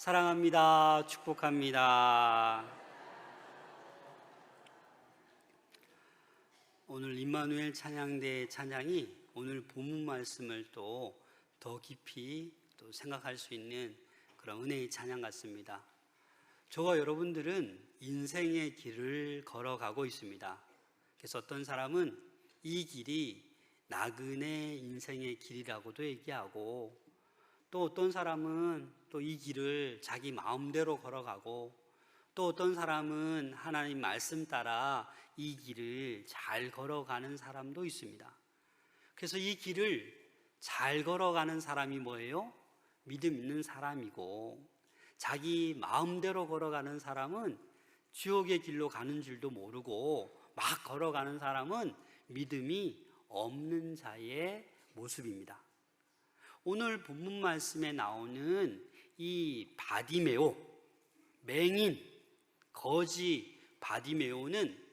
사랑합니다. 축복합니다. 오늘 임마누엘 찬양대 찬양이 오늘 본문 말씀을 또 더 깊이 또 생각할 수 있는 그런 은혜의 찬양 같습니다. 저와 여러분들은 인생의 길을 걸어가고 있습니다. 그래서 어떤 사람은 이 길이 나그네 인생의 길이라고도 얘기하고, 또 어떤 사람은 또 이 길을 자기 마음대로 걸어가고, 또 어떤 사람은 하나님 말씀 따라 이 길을 잘 걸어가는 사람도 있습니다. 그래서 이 길을 잘 걸어가는 사람이 뭐예요? 믿음 있는 사람이고, 자기 마음대로 걸어가는 사람은 지옥의 길로 가는 줄도 모르고 막 걸어가는 사람은 믿음이 없는 자의 모습입니다. 오늘 본문 말씀에 나오는 이 바디메오, 맹인, 거지 바디메오는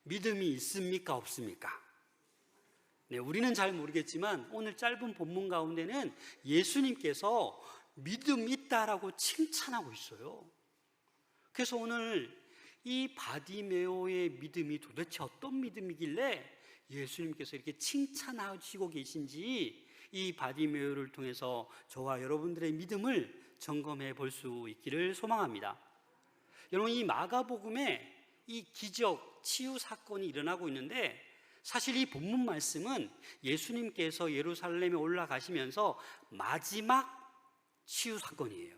믿음이 있습니까? 없습니까? 네, 우리는 잘 모르겠지만 오늘 짧은 본문 가운데는 예수님께서 믿음 있다라고 칭찬하고 있어요. 그래서 오늘 이 바디메오의 믿음이 도대체 어떤 믿음이길래 예수님께서 이렇게 칭찬하시고 계신지, 이 바디메오를 통해서 저와 여러분들의 믿음을 점검해 볼 수 있기를 소망합니다. 여러분, 이 마가복음에 이 기적, 치유 사건이 일어나고 있는데, 사실 이 본문 말씀은 예수님께서 예루살렘에 올라가시면서 마지막 치유 사건이에요.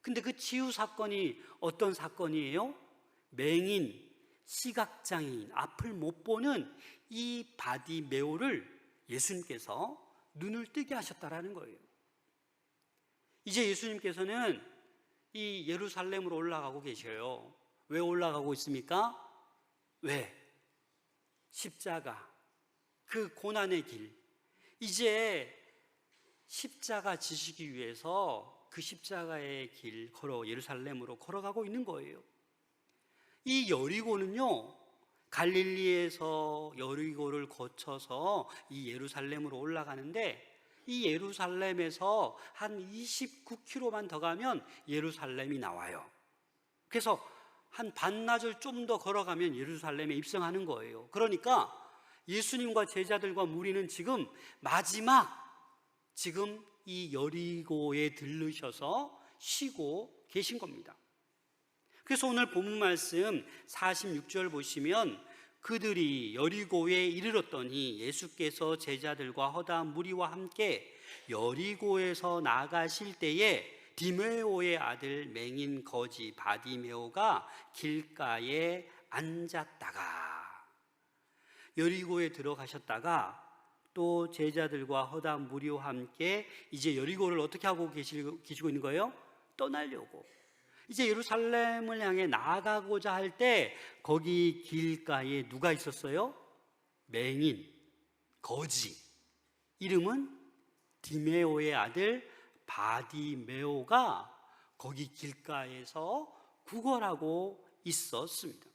근데 그 치유 사건이 어떤 사건이에요? 맹인, 시각장애인, 앞을 못 보는 이 바디메오를 예수님께서 눈을 뜨게 하셨다라는 거예요. 이제 예수님께서는 이 예루살렘으로 올라가고 계셔요. 왜 올라가고 있습니까? 왜? 십자가, 그 고난의 길, 이제 십자가 지시기 위해서 그 십자가의 길 걸어 예루살렘으로 걸어가고 있는 거예요. 이 여리고는요, 갈릴리에서 여리고를 거쳐서 이 예루살렘으로 올라가는데, 이 예루살렘에서 한 29km만 더 가면 예루살렘이 나와요. 그래서 한 반나절 좀 더 걸어가면 예루살렘에 입성하는 거예요. 그러니까 예수님과 제자들과 무리는 지금 지금 이 여리고에 들르셔서 쉬고 계신 겁니다. 그래서 오늘 본문 말씀 46절 보시면, 그들이 여리고에 이르렀더니 예수께서 제자들과 허다한 무리와 함께 여리고에서 나가실 때에 디메오의 아들 맹인 거지 바디메오가 길가에 앉았다가, 여리고에 들어가셨다가 또 제자들과 허다한 무리와 함께 이제 여리고를 어떻게 하고 계시고 있는 거예요? 떠나려고, 이제 예루살렘을 향해 나아가고자 할 때 거기 길가에 누가 있었어요? 맹인, 거지, 이름은 디메오의 아들 바디메오가 거기 길가에서 구걸하고 있었습니다.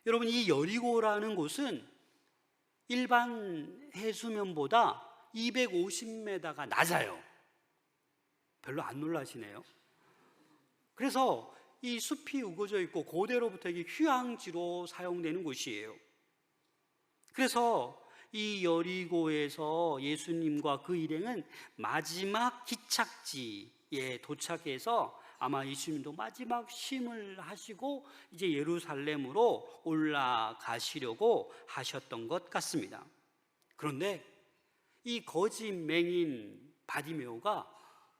여러분, 이 여리고라는 곳은 일반 해수면보다 250m가 낮아요. 별로 안 놀라시네요. 그래서 이 숲이 우거져 있고 고대로부터 이게 휴양지로 사용되는 곳이에요. 그래서 이 여리고에서 예수님과 그 일행은 마지막 기착지에 도착해서 아마 예수님도 마지막 쉼을 하시고 이제 예루살렘으로 올라가시려고 하셨던 것 같습니다. 그런데 이 거짓 맹인 바디메오가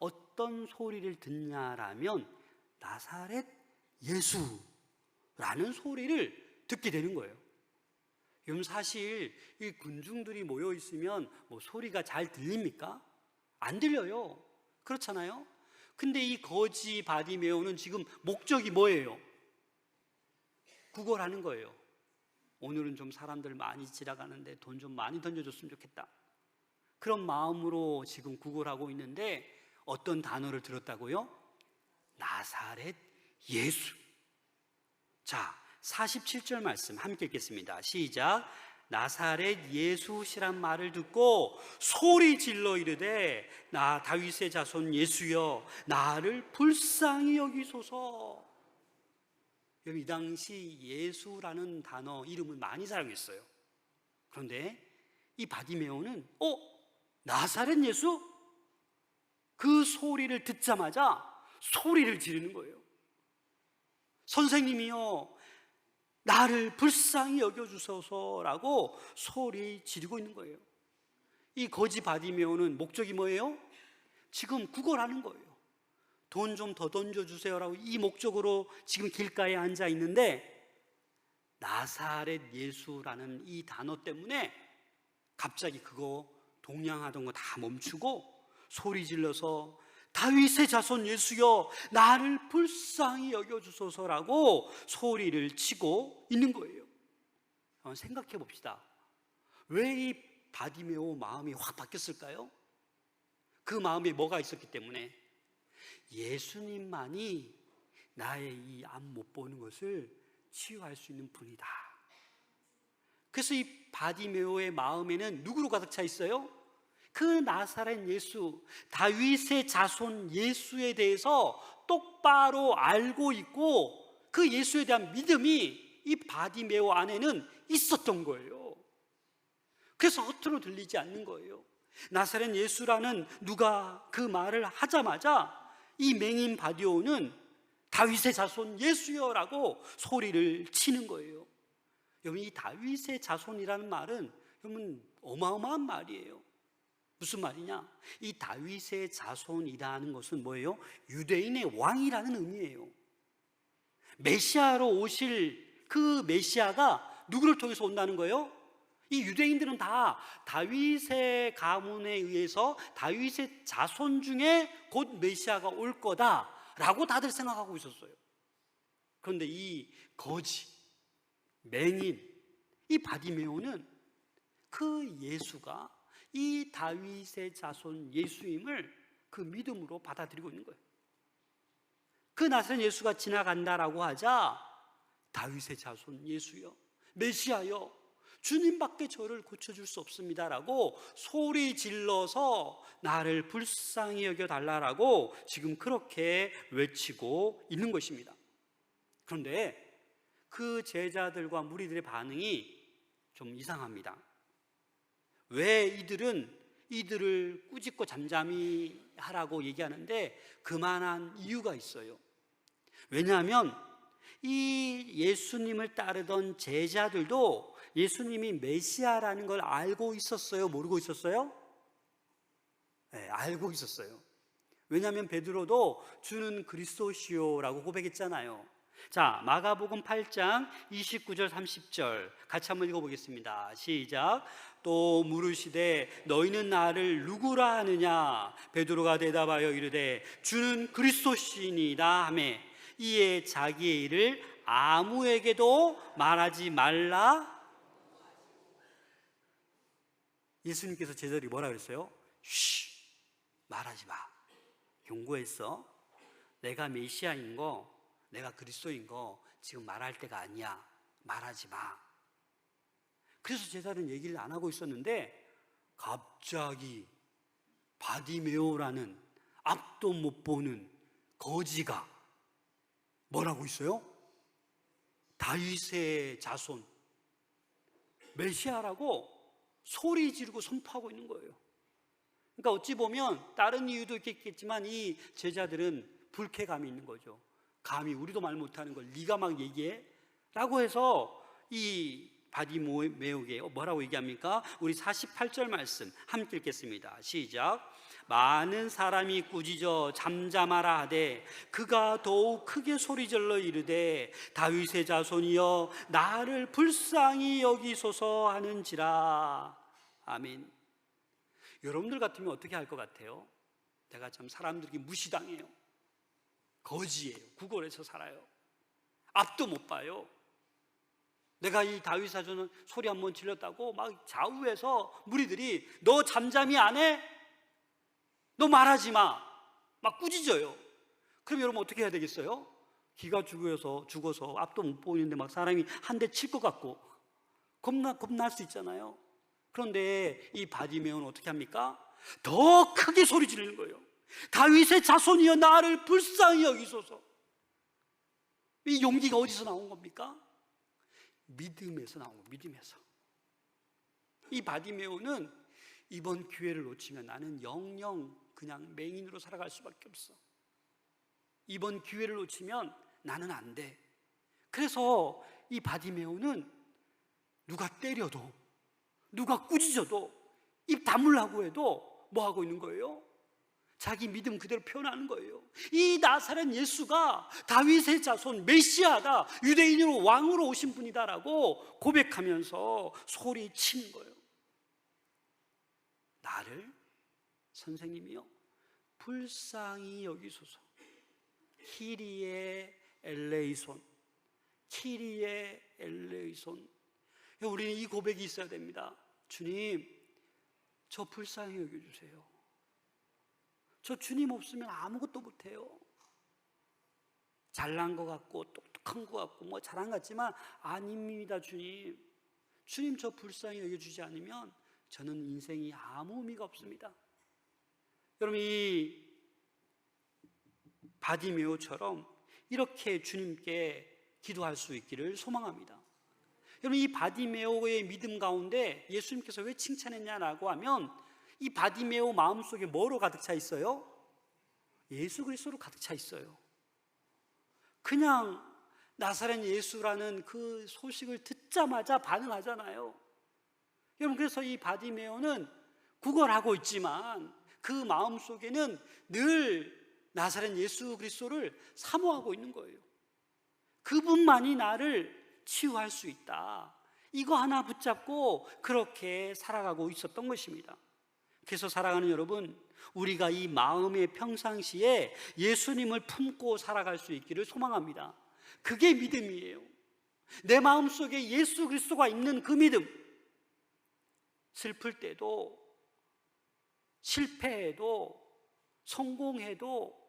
어떤 소리를 듣냐라면 나사렛 예수라는 소리를 듣게 되는 거예요. 여러분, 사실 이 군중들이 모여 있으면 뭐 소리가 잘 들립니까? 안 들려요. 그렇잖아요. 근데 이 거지 바디메오는 지금 목적이 뭐예요? 구걸하는 거예요. 오늘은 좀 사람들 많이 지나가는데 돈 좀 많이 던져줬으면 좋겠다, 그런 마음으로 지금 구걸하고 있는데 어떤 단어를 들었다고요? 나사렛 예수. 자, 47절 말씀 함께 읽겠습니다. 시작. 나사렛 예수시란 말을 듣고 소리 질러 이르되 나 다윗의 자손 예수여 나를 불쌍히 여기소서. 여러분, 이 당시 예수라는 단어 이름을 많이 사용했어요. 그런데 이 바디메오는 나사렛 예수? 그 소리를 듣자마자 소리를 지르는 거예요. 선생님이요 나를 불쌍히 여겨주소서라고 소리 지르고 있는 거예요. 이 거지 바디메오는 목적이 뭐예요? 지금 구걸하는 거예요. 돈 좀 더 던져주세요라고 이 목적으로 지금 길가에 앉아 있는데, 나사렛 예수라는 이 단어 때문에 갑자기 그거 동냥하던 거 다 멈추고 소리 질러서 다윗의 자손 예수여 나를 불쌍히 여겨주소서라고 소리를 치고 있는 거예요. 한번 생각해 봅시다. 왜 이 바디메오 마음이 확 바뀌었을까요? 그 마음에 뭐가 있었기 때문에? 예수님만이 나의 이 앞 못 보는 것을 치유할 수 있는 분이다. 그래서 이 바디메오의 마음에는 누구로 가득 차 있어요? 그 나사렛 예수, 다윗의 자손 예수에 대해서 똑바로 알고 있고 그 예수에 대한 믿음이 이 바디메오 안에는 있었던 거예요. 그래서 겉으로 들리지 않는 거예요. 나사렛 예수라는 누가 그 말을 하자마자 이 맹인 바디오는 다윗의 자손 예수여라고 소리를 치는 거예요. 여러분, 이 다윗의 자손이라는 말은 여러분 어마어마한 말이에요. 무슨 말이냐? 이 다윗의 자손이라는 것은 뭐예요? 유대인의 왕이라는 의미예요. 메시아로 오실 그 메시아가 누구를 통해서 온다는 거예요? 이 유대인들은 다 다윗의 가문에 의해서 다윗의 자손 중에 곧 메시아가 올 거다라고 다들 생각하고 있었어요. 그런데 이 거지, 맹인, 이 바디메오는 그 예수가 이 다윗의 자손 예수임을 그 믿음으로 받아들이고 있는 거예요. 그 나사렛 예수가 지나간다라고 하자 다윗의 자손 예수여, 메시아여, 주님밖에 저를 고쳐줄 수 없습니다라고 소리 질러서 나를 불쌍히 여겨달라고 지금 그렇게 외치고 있는 것입니다. 그런데 그 제자들과 무리들의 반응이 좀 이상합니다. 왜 이들을 꾸짖고 잠잠히 하라고 얘기하는데 그만한 이유가 있어요. 왜냐하면 이 예수님을 따르던 제자들도 예수님이 메시아라는 걸 알고 있었어요? 모르고 있었어요? 네, 알고 있었어요. 왜냐하면 베드로도 주는 그리스도시오라고 고백했잖아요. 자, 마가복음 8장 29절 30절 같이 한번 읽어보겠습니다. 시작. 또 물으시되 너희는 나를 누구라 하느냐? 베드로가 대답하여 이르되 주는 그리스도시니이다 하매 이에 자기의 일을 아무에게도 말하지 말라. 예수님께서 제자들이 뭐라 그랬어요? 쉬, 말하지 마. 경고했어. 내가 메시아인 거, 내가 그리스도인 거 지금 말할 때가 아니야. 말하지 마. 그래서 제자들은 얘기를 안 하고 있었는데 갑자기 바디메오라는 앞도 못 보는 거지가 뭐라고 있어요? 다윗의 자손 메시아라고 소리 지르고 선포하고 있는 거예요. 그러니까 어찌 보면 다른 이유도 있겠지만 이 제자들은 불쾌감이 있는 거죠. 감히 우리도 말 못하는 걸 네가 막 얘기해? 라고 해서 이 바디메오에게 뭐라고 얘기합니까? 우리 48절 말씀 함께 읽겠습니다. 시작. 많은 사람이 꾸짖어 잠잠하라 하되 그가 더욱 크게 소리질러 이르되 다윗의 자손이여 나를 불쌍히 여기소서 하는지라. 아멘. 여러분들 같으면 어떻게 할 것 같아요? 내가 참 사람들에게 무시당해요. 거지예요. 구걸해서 살아요. 앞도 못 봐요. 내가 이 다윗 자손은 소리 한번 질렀다고 막 좌우에서 무리들이 너 잠잠히 안 해? 너 말하지 마. 막 꾸짖어요. 그럼 여러분 어떻게 해야 되겠어요? 기가 죽어서 앞도 못 보이는데 막 사람이 한 대 칠 것 같고 겁날 수 있잖아요. 그런데 이 바디메오는 어떻게 합니까? 더 크게 소리 지르는 거예요. 다윗의 자손이여 나를 불쌍히 여기소서. 이 용기가 어디서 나온 겁니까? 믿음에서 나온 거예요. 믿음에서. 이 바디메오는 이번 기회를 놓치면 나는 영영 그냥 맹인으로 살아갈 수밖에 없어. 이번 기회를 놓치면 나는 안 돼. 그래서 이 바디메오는 누가 때려도, 누가 꾸짖어도, 입 다물라고 해도 뭐 하고 있는 거예요? 자기 믿음 그대로 표현하는 거예요. 이 나사렛 예수가 다윗의 자손 메시아다, 유대인으로 왕으로 오신 분이다라고 고백하면서 소리치는 거예요. 나를 선생님이요 불쌍히 여기소서. 키리에 엘레이손, 키리에 엘레이손. 우리는 이 고백이 있어야 됩니다. 주님, 저 불쌍히 여겨주세요. 저 주님 없으면 아무것도 못해요. 잘난 것 같고 똑똑한 것 같고 뭐 잘한 것 같지만 아닙니다. 주님, 주님 저 불쌍히 여겨주지 않으면 저는 인생이 아무 의미가 없습니다. 여러분, 이 바디메오처럼 이렇게 주님께 기도할 수 있기를 소망합니다. 여러분, 이 바디메오의 믿음 가운데 예수님께서 왜 칭찬했냐라고 하면 이 바디메오 마음속에 뭐로 가득 차 있어요? 예수 그리스도로 가득 차 있어요. 그냥 나사렛 예수라는 그 소식을 듣자마자 반응하잖아요. 여러분, 그래서 이 바디메오는 구걸하고 있지만 그 마음속에는 늘 나사렛 예수 그리스도를 사모하고 있는 거예요. 그분만이 나를 치유할 수 있다, 이거 하나 붙잡고 그렇게 살아가고 있었던 것입니다. 그래서 사랑하는 여러분, 우리가 이 마음의 평상시에 예수님을 품고 살아갈 수 있기를 소망합니다. 그게 믿음이에요. 내 마음속에 예수 그리스도가 있는 그 믿음. 슬플 때도, 실패해도, 성공해도,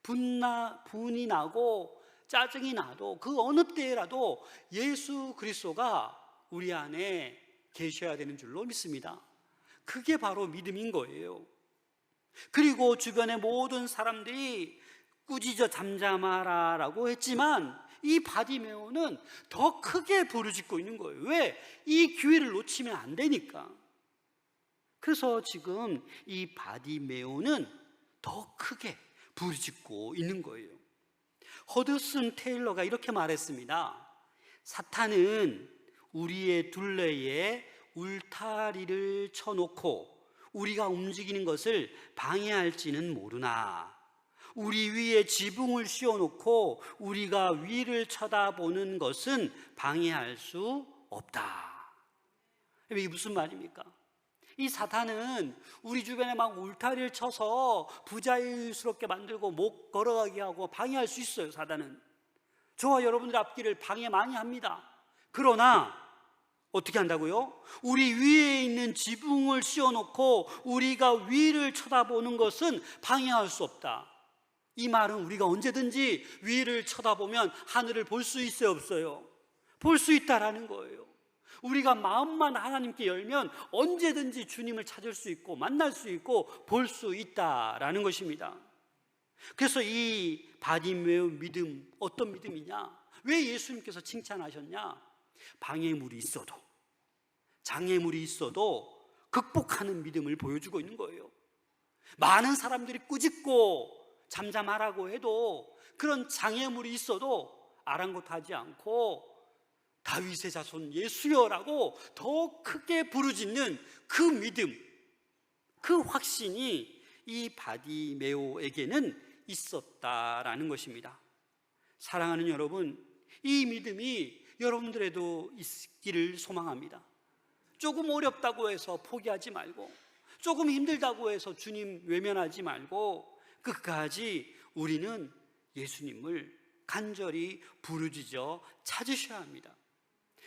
분이 나고 짜증이 나도 그 어느 때라도 예수 그리스도가 우리 안에 계셔야 되는 줄로 믿습니다. 그게 바로 믿음인 거예요. 그리고 주변의 모든 사람들이 꾸짖어 잠잠하라 라고 했지만 이 바디메오는 더 크게 부르짖고 있는 거예요. 왜? 이 기회를 놓치면 안 되니까. 그래서 지금 이 바디메오는 더 크게 부르짖고 있는 거예요. 허드슨 테일러가 이렇게 말했습니다. 사탄은 우리의 둘레에 울타리를 쳐놓고 우리가 움직이는 것을 방해할지는 모르나 우리 위에 지붕을 씌워놓고 우리가 위를 쳐다보는 것은 방해할 수 없다. 이게 무슨 말입니까? 이 사탄은 우리 주변에 막 울타리를 쳐서 부자유스럽게 만들고 못 걸어가게 하고 방해할 수 있어요. 사탄은 저와 여러분들 앞길을 방해 많이 합니다. 그러나 어떻게 한다고요? 우리 위에 있는 지붕을 씌워놓고 우리가 위를 쳐다보는 것은 방해할 수 없다. 이 말은 우리가 언제든지 위를 쳐다보면 하늘을 볼 수 있어요, 없어요? 볼 수 있다라는 거예요. 우리가 마음만 하나님께 열면 언제든지 주님을 찾을 수 있고 만날 수 있고 볼 수 있다라는 것입니다. 그래서 이 바디메오 믿음, 어떤 믿음이냐? 왜 예수님께서 칭찬하셨냐? 방해물이 있어도, 장애물이 있어도 극복하는 믿음을 보여주고 있는 거예요. 많은 사람들이 꾸짖고 잠잠하라고 해도 그런 장애물이 있어도 아랑곳하지 않고 다윗의 자손 예수여라고 더 크게 부르짖는 그 믿음, 그 확신이 이 바디메오에게는 있었다라는 것입니다. 사랑하는 여러분, 이 믿음이 여러분들에도 있기를 소망합니다. 조금 어렵다고 해서 포기하지 말고, 조금 힘들다고 해서 주님 외면하지 말고 끝까지 우리는 예수님을 간절히 부르짖어 찾으셔야 합니다.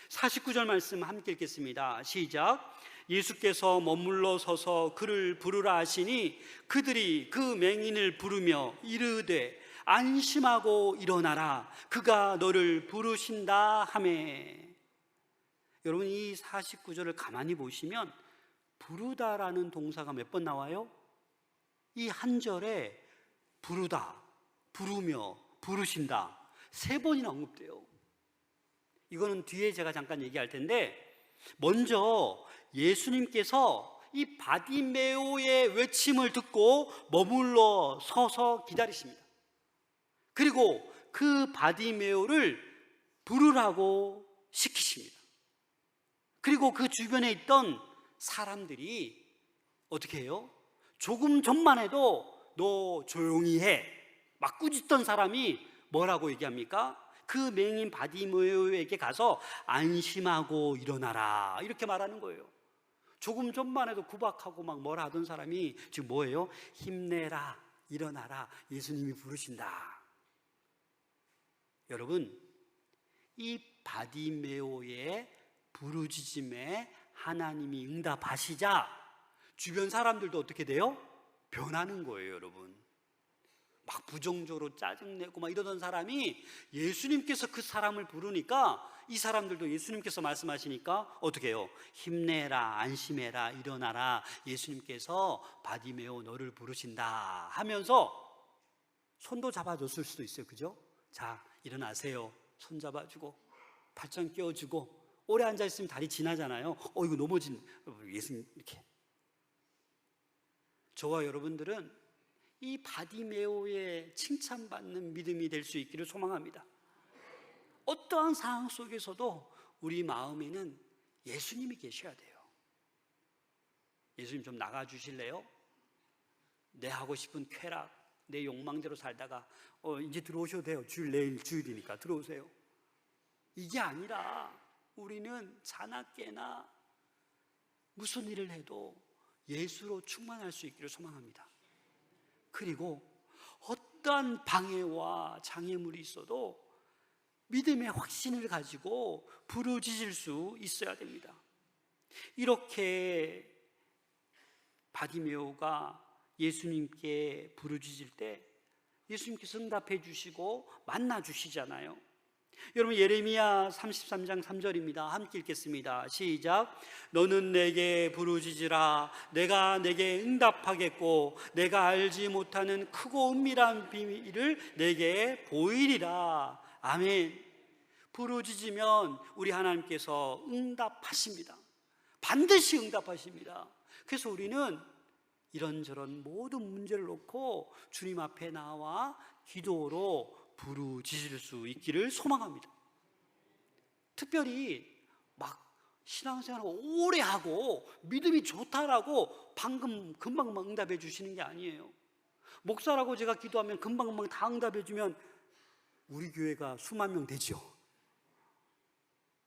49절 말씀 함께 읽겠습니다. 시작. 예수께서 머물러 서서 그를 부르라 하시니 그들이 그 맹인을 부르며 이르되 안심하고 일어나라 그가 너를 부르신다 하매. 여러분 이 49절을 가만히 보시면 부르다라는 동사가 몇 번 나와요? 이 한 절에 부르다, 부르며, 부르신다 3번이나 언급돼요. 이거는 뒤에 제가 잠깐 얘기할 텐데, 먼저 예수님께서 이 바디메오의 외침을 듣고 머물러 서서 기다리십니다. 그리고 그 바디메오를 부르라고 시키십니다. 그리고 그 주변에 있던 사람들이 어떻게 해요? 조금 전만 해도 너 조용히 해 막 꾸짖던 사람이 뭐라고 얘기합니까? 그 맹인 바디메오에게 가서 안심하고 일어나라 이렇게 말하는 거예요. 조금 전만 해도 구박하고 막 뭐라 하던 사람이 지금 뭐예요? 힘내라, 일어나라, 예수님이 부르신다. 여러분, 이 바디메오의 부르짖음에 하나님이 응답하시자 주변 사람들도 어떻게 돼요? 변하는 거예요, 여러분. 막 부정적으로 짜증내고 막 이러던 사람이 예수님께서 그 사람을 부르니까 이 사람들도 예수님께서 말씀하시니까 어떻게 해요? 힘내라, 안심해라, 일어나라, 예수님께서 바디메오 너를 부르신다 하면서 손도 잡아줬을 수도 있어요. 그죠? 자, 일어나세요. 손 잡아주고 팔짱 끼워주고, 오래 앉아있으면 다리 지나잖아요. 이거 넘어진 예수님 이렇게. 저와 여러분들은 이 바디메오의 칭찬받는 믿음이 될 수 있기를 소망합니다. 어떠한 상황 속에서도 우리 마음에는 예수님이 계셔야 돼요. 예수님 좀 나가주실래요? 내 하고 싶은 쾌락, 내 욕망대로 살다가 이제 들어오셔도 돼요. 내일 주일이니까 들어오세요. 이게 아니라 우리는 자나 깨나 무슨 일을 해도 예수로 충만할 수 있기를 소망합니다. 그리고 어떠한 방해와 장애물이 있어도 믿음의 확신을 가지고 부르짖을 수 있어야 됩니다. 이렇게 바디메오가 예수님께 부르짖을 때 예수님께서 응답해 주시고 만나 주시잖아요. 여러분, 예레미야 33장 3절입니다. 함께 읽겠습니다. 시작. 너는 내게 부르짖으라. 내가 내게 응답하겠고 내가 알지 못하는 크고 은밀한 비밀을 내게 보이리라. 아멘. 부르짖으면 우리 하나님께서 응답하십니다. 반드시 응답하십니다. 그래서 우리는 이런저런 모든 문제를 놓고 주님 앞에 나와 기도로 부르짖을 수 있기를 소망합니다. 특별히 막 신앙생활을 오래 하고 믿음이 좋다라고 금방 응답해 주시는 게 아니에요. 목사라고 제가 기도하면 금방 다 응답해 주면 우리 교회가 수만 명 되죠.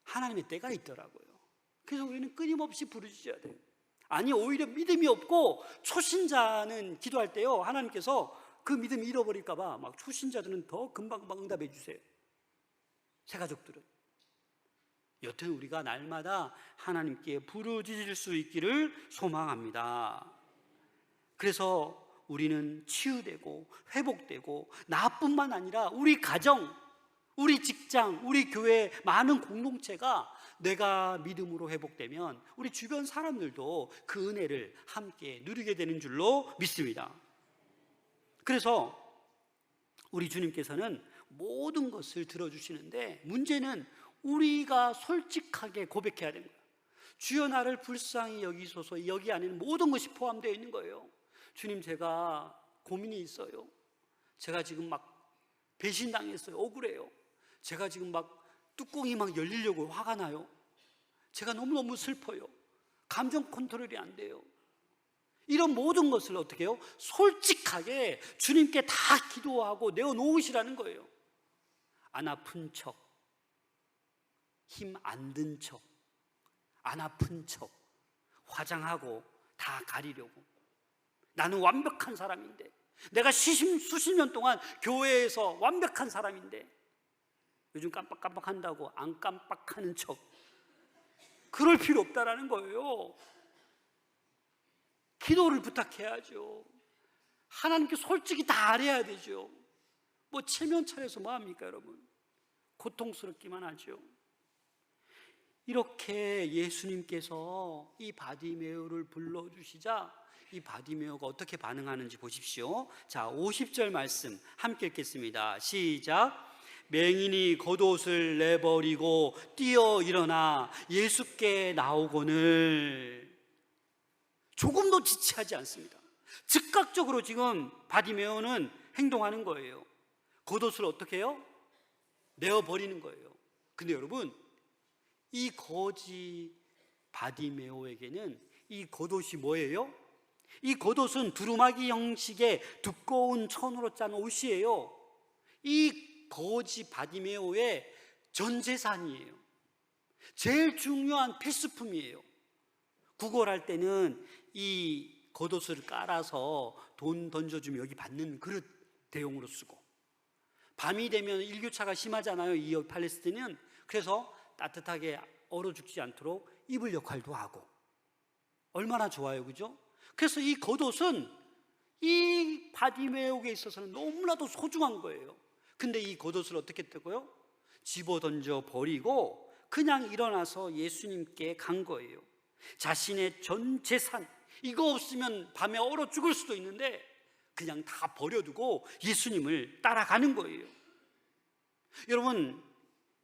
하나님의 때가 있더라고요. 그래서 우리는 끊임없이 부르짖어야 돼요. 아니, 오히려 믿음이 없고 초신자는 기도할 때요, 하나님께서 그 믿음 잃어버릴까 봐 막 초신자들은 더 금방 응답해 주세요. 새가족들은. 여튼 우리가 날마다 하나님께 부르짖을 수 있기를 소망합니다. 그래서 우리는 치유되고 회복되고, 나뿐만 아니라 우리 가정, 우리 직장, 우리 교회 많은 공동체가 내가 믿음으로 회복되면 우리 주변 사람들도 그 은혜를 함께 누리게 되는 줄로 믿습니다. 그래서 우리 주님께서는 모든 것을 들어주시는데, 문제는 우리가 솔직하게 고백해야 되는 거예요. 주여 나를 불쌍히 여기소서. 여기 안에는 모든 것이 포함되어 있는 거예요. 주님, 제가 고민이 있어요. 제가 지금 막 배신당했어요. 억울해요. 제가 지금 막 뚜껑이 막 열리려고 화가 나요. 제가 너무너무 슬퍼요. 감정 컨트롤이 안 돼요. 이런 모든 것을 어떻게 해요? 솔직하게 주님께 다 기도하고 내어놓으시라는 거예요. 안 아픈 척, 힘 안 든 척, 안 아픈 척, 화장하고 다 가리려고. 나는 완벽한 사람인데, 내가 수십 년 동안 교회에서 완벽한 사람인데 요즘 깜빡깜빡한다고 안 깜빡하는 척, 그럴 필요 없다라는 거예요. 기도를 부탁해야죠. 하나님께 솔직히 다 알아야 되죠. 뭐 체면 차려서 뭐합니까 여러분? 고통스럽기만 하죠. 이렇게 예수님께서 이 바디메오를 불러주시자 이 바디메오가 어떻게 반응하는지 보십시오. 자, 50절 말씀 함께 읽겠습니다. 시작. 맹인이 겉옷을 내버리고 뛰어 일어나 예수께 나오거늘. 조금도 지체하지 않습니다. 즉각적으로 지금 바디메오는 행동하는 거예요. 겉옷을 어떻게 해요? 내어버리는 거예요. 근데 여러분, 이 거지 바디메오에게는 이 겉옷이 뭐예요? 이 겉옷은 두루마기 형식의 두꺼운 천으로 짠 옷이에요. 이 거지 바디메오의 전 재산이에요. 제일 중요한 필수품이에요. 구걸할 때는 이 겉옷을 깔아서 돈 던져주면 여기 받는 그릇 대용으로 쓰고, 밤이 되면 일교차가 심하잖아요, 이 팔레스틴은. 그래서 따뜻하게 얼어 죽지 않도록 이불 역할도 하고. 얼마나 좋아요, 그죠? 그래서 이 겉옷은 이 바디메오에게 있어서는 너무나도 소중한 거예요. 근데 이 겉옷을 어떻게 했다고요? 집어 던져 버리고 그냥 일어나서 예수님께 간 거예요. 자신의 전 재산, 이거 없으면 밤에 얼어 죽을 수도 있는데 그냥 다 버려두고 예수님을 따라가는 거예요. 여러분,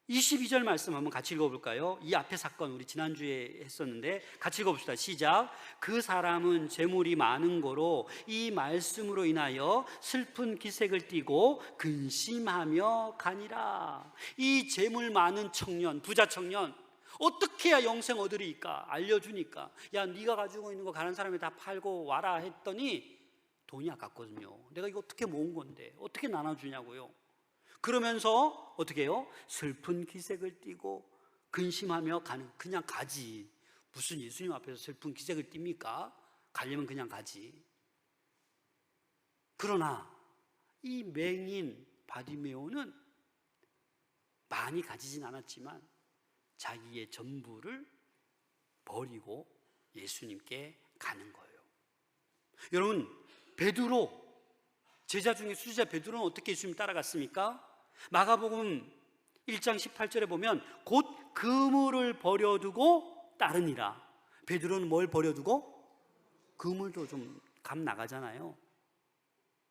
22절 말씀 한번 같이 읽어볼까요? 이 앞에 사건 우리 지난주에 했었는데 같이 읽어봅시다. 시작. 그 사람은 재물이 많은 거로 이 말씀으로 인하여 슬픈 기색을 띠고 근심하며 가니라. 이 재물 많은 청년, 부자 청년, 어떻게 해야 영생 얻으리까? 알려주니까, 야, 네가 가지고 있는 거 가는 사람이 다 팔고 와라 했더니 돈이 아깝거든요. 내가 이거 어떻게 모은 건데 어떻게 나눠주냐고요. 그러면서 어떻게 해요? 슬픈 기색을 띠고 근심하며 가는. 그냥 가지. 무슨 예수님 앞에서 슬픈 기색을 띱니까? 가려면 그냥 가지. 그러나 이 맹인 바디메오는 많이 가지진 않았지만 자기의 전부를 버리고 예수님께 가는 거예요. 여러분, 베드로, 제자 중에 수제자 베드로는 어떻게 예수님 따라갔습니까? 마가복음 1장 18절에 보면 곧 그물을 버려두고 따르니라. 베드로는 뭘 버려두고? 그물도 좀 감 나가잖아요.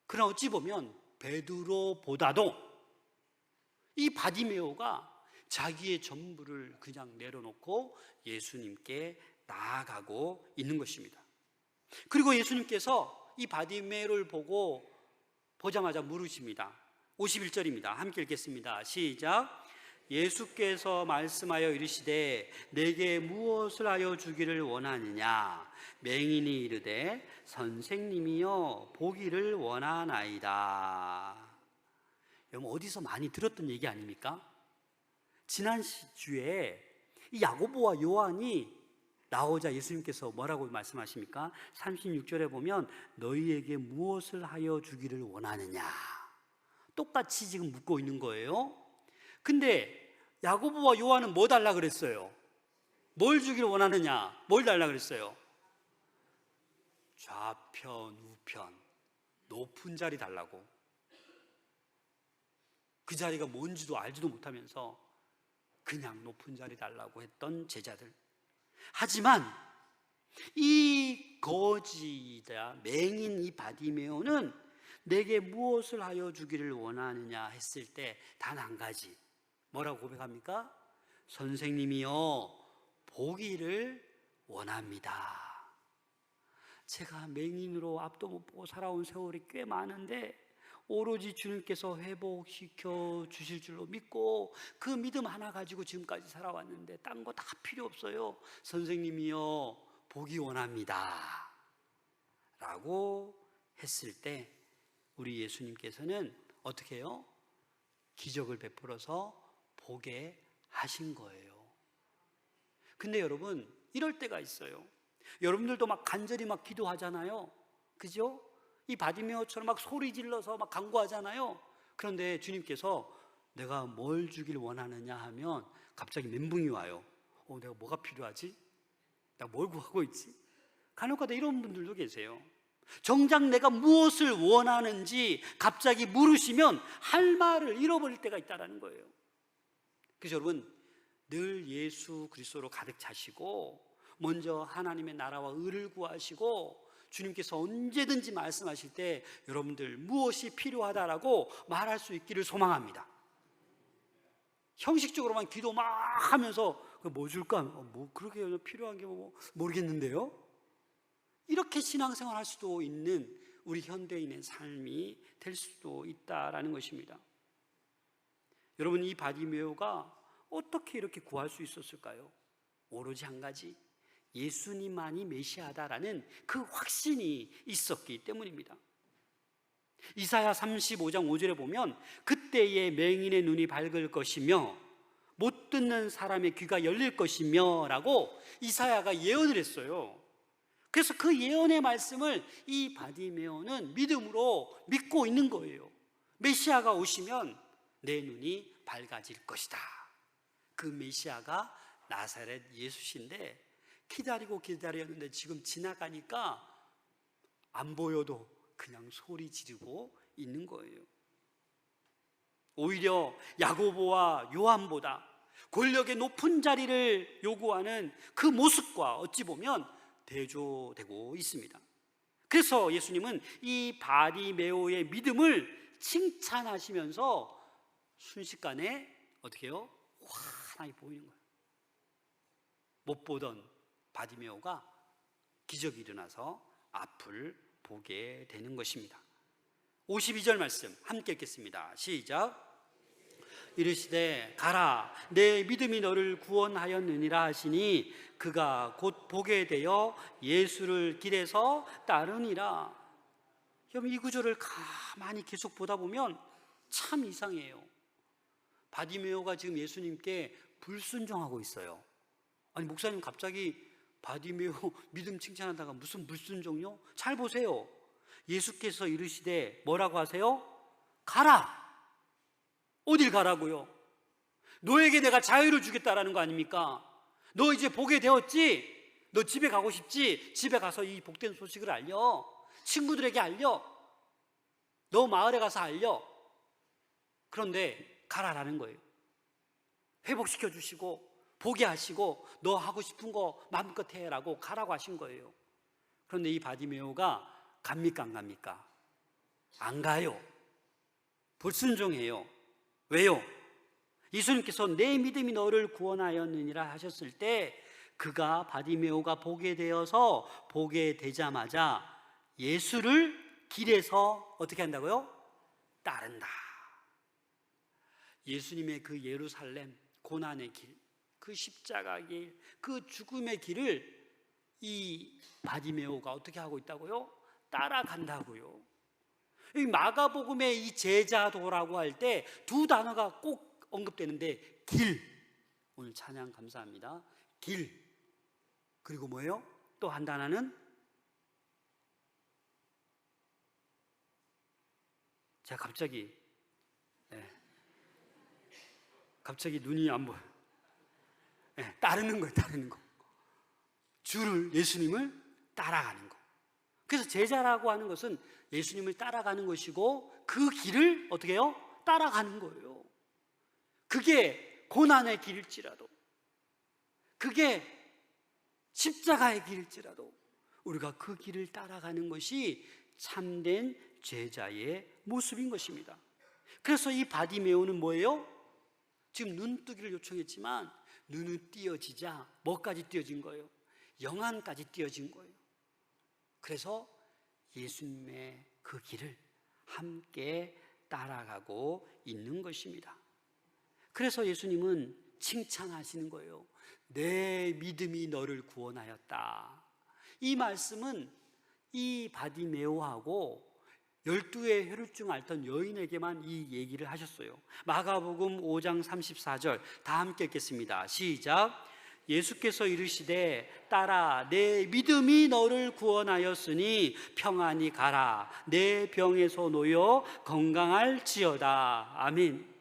그러나 어찌 보면 베드로보다도 이 바디메오가 자기의 전부를 그냥 내려놓고 예수님께 나아가고 있는 것입니다. 그리고 예수님께서 이 바디메오를 보자마자 물으십니다. 51절입니다. 함께 읽겠습니다. 시작. 예수께서 말씀하여 이르시되 내게 무엇을 하여 주기를 원하느냐? 맹인이 이르되 선생님이여 보기를 원하나이다. 여러분, 어디서 많이 들었던 얘기 아닙니까? 지난 주에 이 야고보와 요한이 나오자 예수님께서 뭐라고 말씀하십니까? 36절에 보면 너희에게 무엇을 하여 주기를 원하느냐? 똑같이 지금 묻고 있는 거예요. 근데 야고보와 요한은 뭐 달라 그랬어요? 뭘 주기를 원하느냐? 뭘 달라 그랬어요? 좌편, 우편, 높은 자리 달라고. 그 자리가 뭔지도 알지도 못하면서 그냥 높은 자리 달라고 했던 제자들. 하지만 이 거지이다 맹인 이 바디메오는 내게 무엇을 하여 주기를 원하느냐 했을 때 단 한 가지, 뭐라고 고백합니까? 선생님이여 보기를 원합니다. 제가 맹인으로 앞도 못 보고 살아온 세월이 꽤 많은데 오로지 주님께서 회복시켜 주실 줄로 믿고 그 믿음 하나 가지고 지금까지 살아왔는데 딴 거 다 필요 없어요. 선생님이여 보기 원합니다 라고 했을 때 우리 예수님께서는 어떻게 해요? 기적을 베풀어서 보게 하신 거예요. 근데 여러분, 이럴 때가 있어요. 여러분들도 막 간절히 막 기도하잖아요, 그죠? 이 바디메오처럼 막 소리 질러서 막 간구하잖아요. 그런데 주님께서 내가 뭘 주길 원하느냐 하면 갑자기 멘붕이 와요. 내가 뭐가 필요하지? 내가 뭘 구하고 있지? 간혹가다 이런 분들도 계세요. 정작 내가 무엇을 원하는지 갑자기 물으시면 할 말을 잃어버릴 때가 있다는 거예요. 그래서 여러분, 늘 예수 그리스도로 가득 차시고 먼저 하나님의 나라와 의를 구하시고 주님께서 언제든지 말씀하실 때 여러분들 무엇이 필요하다라고 말할 수 있기를 소망합니다. 형식적으로만 기도 막 하면서 뭐 줄까? 뭐 그렇게 필요한 게 뭐 모르겠는데요. 이렇게 신앙생활 할 수도 있는 우리 현대인의 삶이 될 수도 있다라는 것입니다. 여러분, 이 바디메오가 어떻게 이렇게 구할 수 있었을까요? 오로지 한 가지, 예수님만이 메시아다라는 그 확신이 있었기 때문입니다. 이사야 35장 5절에 보면 그때의 맹인의 눈이 밝을 것이며 못 듣는 사람의 귀가 열릴 것이며 라고 이사야가 예언을 했어요. 그래서 그 예언의 말씀을 이 바디메오는 믿음으로 믿고 있는 거예요. 메시아가 오시면 내 눈이 밝아질 것이다. 그 메시아가 나사렛 예수신데 기다리고 기다렸는데 지금 지나가니까 안 보여도 그냥 소리 지르고 있는 거예요. 오히려 야고보와 요한보다 권력의 높은 자리를 요구하는 그 모습과 어찌 보면 대조되고 있습니다. 그래서 예수님은 이 바디메오의 믿음을 칭찬하시면서 순식간에 어떻게 해요? 환하게 보이는 거예요. 못 보던 바디메오가 기적이 일어나서 앞을 보게 되는 것입니다. 52절 말씀 함께 읽겠습니다. 시작. 이르시되 가라 내 믿음이 너를 구원하였느니라 하시니 그가 곧 보게 되어 예수를 길에서 따르니라. 여러분, 이 구절을 가만히 계속 보다 보면 참 이상해요. 바디메오가 지금 예수님께 불순종하고 있어요. 아니, 목사님 갑자기 바디메오 믿음 칭찬하다가 무슨 불순종요? 잘 보세요. 예수께서 이르시되 뭐라고 하세요? 가라. 어딜 가라고요? 너에게 내가 자유를 주겠다라는 거 아닙니까? 너 이제 보게 되었지? 너 집에 가고 싶지? 집에 가서 이 복된 소식을 알려. 친구들에게 알려. 너 마을에 가서 알려. 그런데 가라라는 거예요. 회복시켜 주시고 보게 하시고 너 하고 싶은 거 마음껏 해라고 가라고 하신 거예요. 그런데 이 바디메오가 갑니까 안 갑니까? 안 가요. 불순종해요. 왜요? 예수님께서 내 믿음이 너를 구원하였느니라 하셨을 때 그가 바디메오가 보게 되어서 보게 되자마자 예수를 길에서 어떻게 한다고요? 따른다. 예수님의 그 예루살렘 고난의 길, 그 십자가의 길, 그 죽음의 길을 이 바디메오가 어떻게 하고 있다고요? 따라간다고요. 이 마가복음의 이 제자도라고 할 때 두 단어가 꼭 언급되는데 길, 오늘 찬양 감사합니다. 길, 그리고 뭐예요? 또 한 단어는 제가 갑자기 눈이 안 보여요. 따르는 거예요. 따르는 거. 주를, 예수님을 따라가는 거. 그래서 제자라고 하는 것은 예수님을 따라가는 것이고 그 길을 어떻게 해요? 따라가는 거예요. 그게 고난의 길일지라도, 그게 십자가의 길일지라도 우리가 그 길을 따라가는 것이 참된 제자의 모습인 것입니다. 그래서 이 바디메오는 뭐예요? 지금 눈뜨기를 요청했지만 눈이 띄어지자 뭐까지 띄어진 거예요? 영안까지 띄어진 거예요. 그래서 예수님의 그 길을 함께 따라가고 있는 것입니다. 그래서 예수님은 칭찬하시는 거예요. 내 믿음이 너를 구원하였다. 이 말씀은 이 바디메오하고 12의 혈루증 앓던 여인에게만 이 얘기를 하셨어요. 마가복음 5장 34절 다 함께 읽겠습니다. 시작. 예수께서 이르시되 따라 내 믿음이 너를 구원하였으니 평안히 가라. 내 병에서 놓여 건강할지어다. 아멘.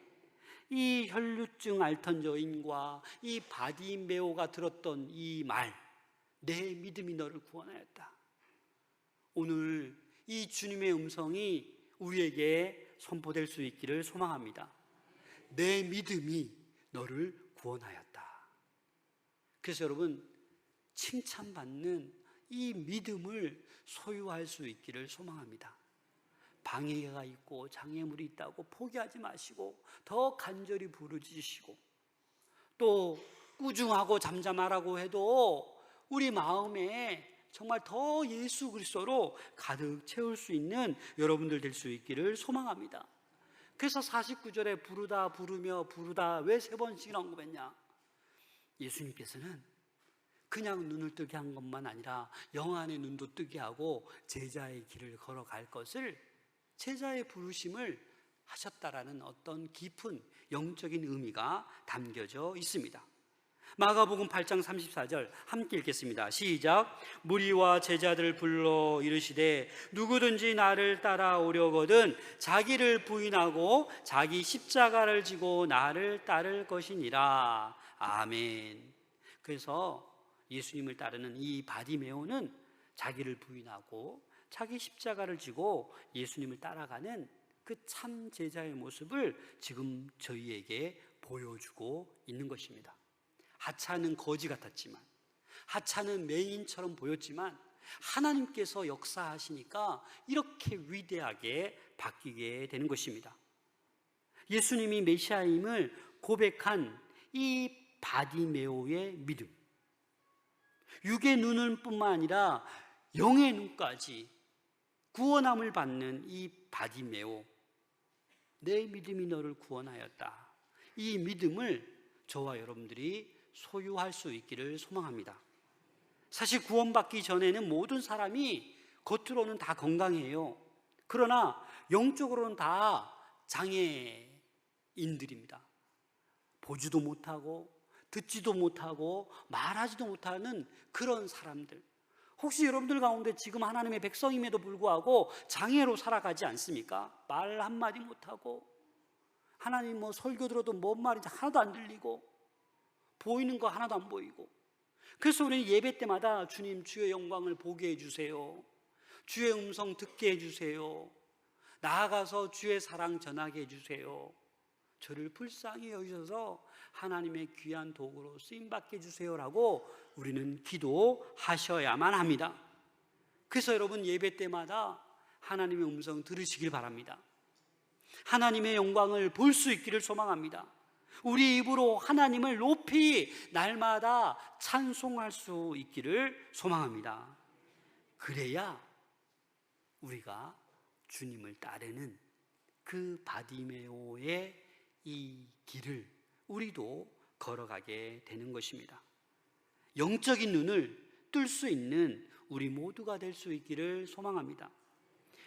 이 혈루증 앓던 여인과 이 바디메오가 들었던 이 말, 내 믿음이 너를 구원하였다. 오늘 이 주님의 음성이 우리에게 선포될 수 있기를 소망합니다. 내 믿음이 너를 구원하였다. 그래서 여러분, 칭찬받는 이 믿음을 소유할 수 있기를 소망합니다. 방해가 있고 장애물이 있다고 포기하지 마시고 더 간절히 부르짖으시고, 또 꾸중하고 잠잠하라고 해도 우리 마음에 정말 더 예수 그리스도로 가득 채울 수 있는 여러분들 될 수 있기를 소망합니다. 그래서 49절에 부르다 부르며 부르다 왜 3번씩이나 언급했냐? 예수님께서는 그냥 눈을 뜨게 한 것만 아니라 영안의 눈도 뜨게 하고 제자의 길을 걸어갈 것을, 제자의 부르심을 하셨다라는 어떤 깊은 영적인 의미가 담겨져 있습니다. 마가복음 8장 34절 함께 읽겠습니다. 시작. 무리와 제자들을 불러 이르시되 누구든지 나를 따라오려거든 자기를 부인하고 자기 십자가를 지고 나를 따를 것이니라. 아멘. 그래서 예수님을 따르는 이 바디메오는 자기를 부인하고 자기 십자가를 지고 예수님을 따라가는 그 참 제자의 모습을 지금 저희에게 보여주고 있는 것입니다. 하찮은 거지 같았지만, 하찮은 맹인처럼 보였지만 하나님께서 역사하시니까 이렇게 위대하게 바뀌게 되는 것입니다. 예수님이 메시아임을 고백한 이 바디메오의 믿음, 육의 눈을 뿐만 아니라 영의 눈까지 구원함을 받는 이 바디메오, 내 믿음이 너를 구원하였다. 이 믿음을 저와 여러분들이 소유할 수 있기를 소망합니다. 사실 구원받기 전에는 모든 사람이 겉으로는 다 건강해요. 그러나 영적으로는 다 장애인들입니다. 보지도 못하고 듣지도 못하고 말하지도 못하는 그런 사람들. 혹시 여러분들 가운데 지금 하나님의 백성임에도 불구하고 장애로 살아가지 않습니까? 말 한마디 못하고, 하나님 설교 들어도 뭔 말인지 하나도 안 들리고, 보이는 거 하나도 안 보이고. 그래서 우리는 예배 때마다 주님 주의 영광을 보게 해주세요, 주의 음성 듣게 해주세요, 나아가서 주의 사랑 전하게 해주세요, 저를 불쌍히 여기셔서 하나님의 귀한 도구로 쓰임받게 해주세요라고 우리는 기도하셔야만 합니다. 그래서 여러분, 예배 때마다 하나님의 음성 들으시길 바랍니다. 하나님의 영광을 볼 수 있기를 소망합니다. 우리 입으로 하나님을 높이 날마다 찬송할 수 있기를 소망합니다. 그래야 우리가 주님을 따르는 그 바디메오의 이 길을 우리도 걸어가게 되는 것입니다. 영적인 눈을 뜰 수 있는 우리 모두가 될 수 있기를 소망합니다.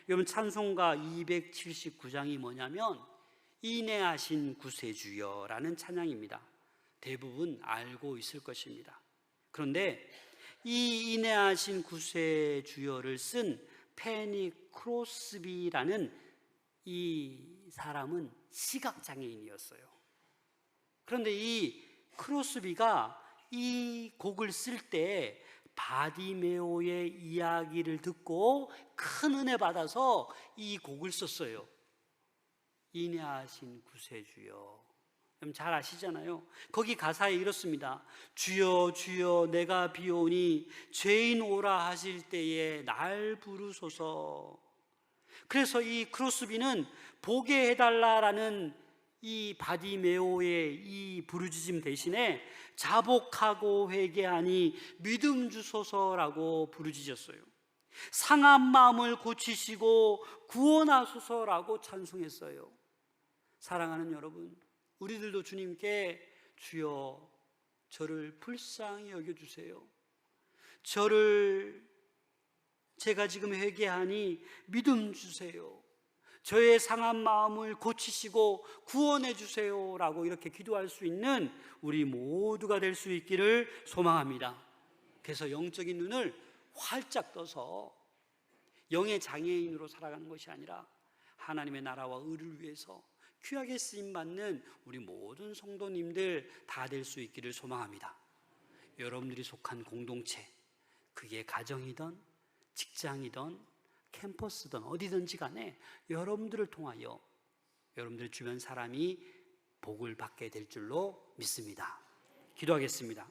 여러분, 찬송가 279장이 뭐냐면 인내하신 구세주여라는 찬양입니다. 대부분 알고 있을 것입니다. 그런데 이 인내하신 구세주여를 쓴 페니 크로스비라는 이 사람은 시각장애인이었어요. 그런데 이 크로스비가 이 곡을 쓸 때 바디메오의 이야기를 듣고 큰 은혜 받아서 이 곡을 썼어요. 인내하신 구세주여. 여러분 잘 아시잖아요. 거기 가사에 이렇습니다. 주여 주여 내가 비오니 죄인 오라 하실 때에 날 부르소서. 그래서 이 크로스비는 보게 해달라라는 이 바디메오의 이 부르짖음 대신에 자복하고 회개하니 믿음 주소서라고 부르짖었어요. 상한 마음을 고치시고 구원하소서라고 찬송했어요. 사랑하는 여러분, 우리들도 주님께 주여 저를 불쌍히 여겨주세요, 제가 지금 회개하니 믿음 주세요, 저의 상한 마음을 고치시고 구원해 주세요라고 이렇게 기도할 수 있는 우리 모두가 될 수 있기를 소망합니다. 그래서 영적인 눈을 활짝 떠서 영의 장애인으로 살아가는 것이 아니라 하나님의 나라와 의를 위해서 귀하게 쓰임받는 우리 모든 성도님들 다 될 수 있기를 소망합니다. 여러분들이 속한 공동체, 그게 가정이든 직장이든 캠퍼스든 어디든지 간에 여러분들을 통하여 여러분들 주변 사람이 복을 받게 될 줄로 믿습니다. 기도하겠습니다.